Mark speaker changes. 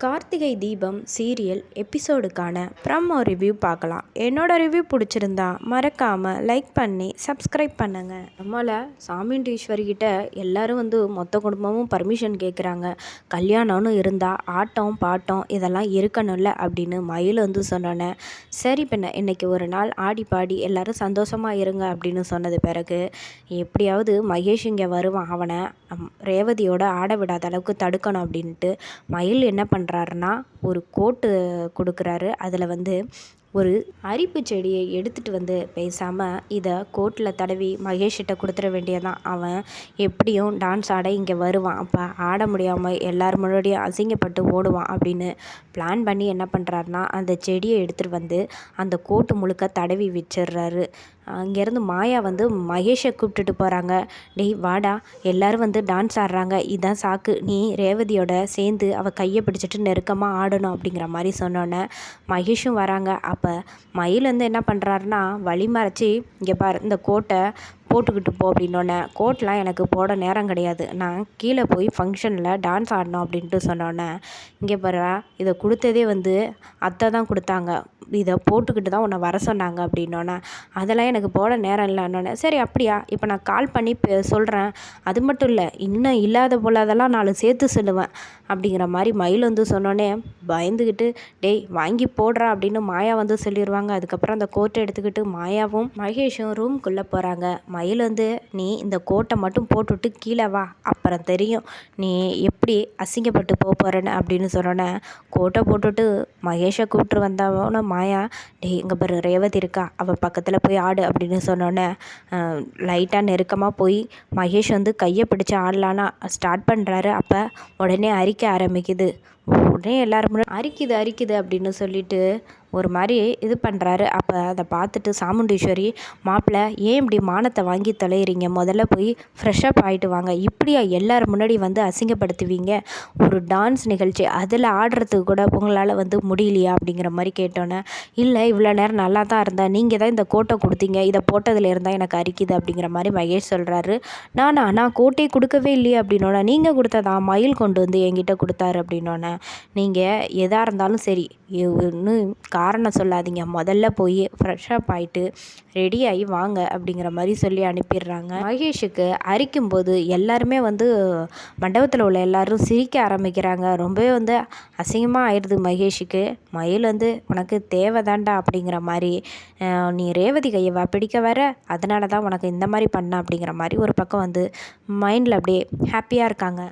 Speaker 1: Karthigai Deepam serial எபிசோடுக்கான promo review பார்க்கலாம். என்னோட review பிடிச்சிருந்தா மறக்காமல் லைக் பண்ணி சப்ஸ்கிரைப் பண்ணுங்கள். நம்மள சாமுண்டீஸ்வரிக்கிட்ட எல்லாரும் மொத்த குடும்பமும் பர்மிஷன் கேட்குறாங்க. கல்யாணம்னு இருந்தால் ஆட்டம் பாட்டம் இதெல்லாம் இருக்கணும்ல அப்படின்னு மயில் சொன்னோன்னே, சரி பின்ன இன்னைக்கு ஒரு நாள் ஆடி பாடி எல்லாரும் சந்தோஷமாக இருங்க அப்படின்னு சொன்னது பிறகு எப்படியாவது மகேஷ் இங்கே வருவான், அவனை ரேவதியோட ஆட விடாத அளவுக்கு தடுக்கணும் அப்படின்ட்டு மயில் என்ன பண்ணுறாருன்னா ஒரு கோட்டு கொடுக்குறாரு. அதில் ஒரு அரிப்பு செடியை எடுத்துகிட்டு பேசாமல் இதை கோட்டில் தடவி மகேஷ்கிட்ட கொடுத்துட வேண்டியதான். அவன் எப்படியும் டான்ஸ் ஆட இங்கே வருவான், அப்போ ஆட முடியாமல் எல்லோரும் முன்னாடியும் அசிங்கப்பட்டு ஓடுவான் அப்படின்னு பிளான் பண்ணி என்ன பண்ணுறாருனா அந்த செடியை எடுத்துகிட்டு அந்த கோட்டு முழுக்க தடவி வச்சிடுறாரு. அங்கேருந்து மாயா மகேஷை கூப்பிட்டுட்டு போகிறாங்க. டேய் வாடா, எல்லோரும் டான்ஸ் ஆடுறாங்க, இதான் சாக்கு, நீ ரேவதியோட சேர்ந்து அவள் கையை பிடிச்சிட்டு நெருக்கமாக ஆடணும் அப்படிங்கிற மாதிரி சொன்னோன்னே மகேஷும் வராங்க. அப்போ மயில் என்ன பண்ணுறாருனா வழி மறைச்சி, இங்கே பார் இந்த கோட்டை போட்டுக்கிட்டு போ அப்படின்னோடனே, கோட்லாம் எனக்கு போட நேரம் கிடையாது, நான் கீழே போய் ஃபங்க்ஷனில் டான்ஸ் ஆடணும் அப்படின்ட்டு சொன்னோன்னே, இங்கே பாரு இதை கொடுத்ததே அத்தை தான் கொடுத்தாங்க, இதை போட்டுக்கிட்டு தான் உன்னை வர சொன்னாங்க அப்படின்னோன்னே, அதெல்லாம் எனக்கு போட நேரம் இல்லைன்னொன்னே, சரி அப்படியா, இப்போ நான் கால் பண்ணி சொல்கிறேன், அது மட்டும் இல்லை இன்னும் இல்லாத போலாதெல்லாம் நான் சேர்த்து சொல்லுவேன் அப்படிங்கிற மாதிரி மயில் சொன்னோன்னே பயந்துக்கிட்டு, டேய் வாங்கி போடுறா அப்படின்னு மாயா சொல்லிடுவாங்க. அதுக்கப்புறம் அந்த கோட்டை எடுத்துக்கிட்டு மாயாவும் மகேஷும் ரூம்குள்ளே போகிறாங்க. மயில் நீ இந்த கோட்டை மட்டும் போட்டுவிட்டு கீழே வா, அப்புறம் தெரியும் நீ எப்படி அசிங்கப்பட்டு போகிறேன்னு அப்படின்னு சொன்னோன்னே, கோட்டை போட்டுட்டு மகேஷை கூப்பிட்டு வந்தவன மாயா, டேய் இங்கே பாரு ரேவதி இருக்கா, அவள் பக்கத்தில் போய் ஆடு அப்படின்னு சொன்னோன்னே லைட்டாக நெருக்கமாக போய் மகேஷ் கையை பிடிச்சி ஆடலான்னா ஸ்டார்ட் பண்ணுறாரு. அப்போ உடனே அரிக்க ஆரம்பிக்குது. உடனே எல்லோரும் அரிக்குது அப்படின்னு சொல்லிட்டு ஒரு மாதிரி இது பண்ணுறாரு. அப்போ அதை பார்த்துட்டு சாமுண்டீஸ்வரி, மாப்பிள்ளை ஏன் இப்படி மானத்தை வாங்கி தொலைகிறீங்க, முதல்ல போய் ஃப்ரெஷ்ஷப் ஆகிட்டு வாங்க, இப்படியா எல்லோரும் முன்னாடி அசிங்கப்படுத்துவீங்க, ஒரு டான்ஸ் நிகழ்ச்சி அதில் ஆடுறதுக்கு கூட உங்களால் முடியலையா அப்படிங்கிற மாதிரி கேட்டோன்னே, இல்லை இவ்வளோ நேரம் நல்லா தான் இருந்தேன், நீங்கள் தான் இந்த கோட்டை கொடுத்தீங்க, இதை போட்டதில் இருந்தால் எனக்கு அரிக்குது அப்படிங்கிற மாதிரி மகேஷ் சொல்கிறாரு. நான் கோட்டையை கொடுக்கவே இல்லையே அப்படின்னோடனே, நீங்கள் கொடுத்ததா, மயில் கொண்டு என்கிட்ட கொடுத்தாரு அப்படின்னோடனே, நீங்கள் எதாக இருந்தாலும் சரி இன்னும் காரணம் சொல்லாதீங்க, முதல்ல போய் ஃப்ரெஷ்ஷப் ஆகிட்டு ரெடி ஆகி வாங்க அப்படிங்கிற மாதிரி சொல்லி அனுப்பிடுறாங்க. மகேஷுக்கு அரிக்கும்போது எல்லாருமே மண்டபத்தில் உள்ள எல்லாரும் சிரிக்க ஆரம்பிக்கிறாங்க. ரொம்பவே அசிங்கமாக ஆயிடுது மகேஷுக்கு. மயில் உனக்கு தேவைதாண்டா அப்படிங்கிற மாதிரி, நீ ரேவதி கையவா பிடிக்க வர, அதனால தான் உனக்கு இந்த மாதிரி பண்ண அப்படிங்கிற மாதிரி ஒரு பக்கம் மைண்டில் அப்படியே ஹாப்பியாக இருக்காங்க.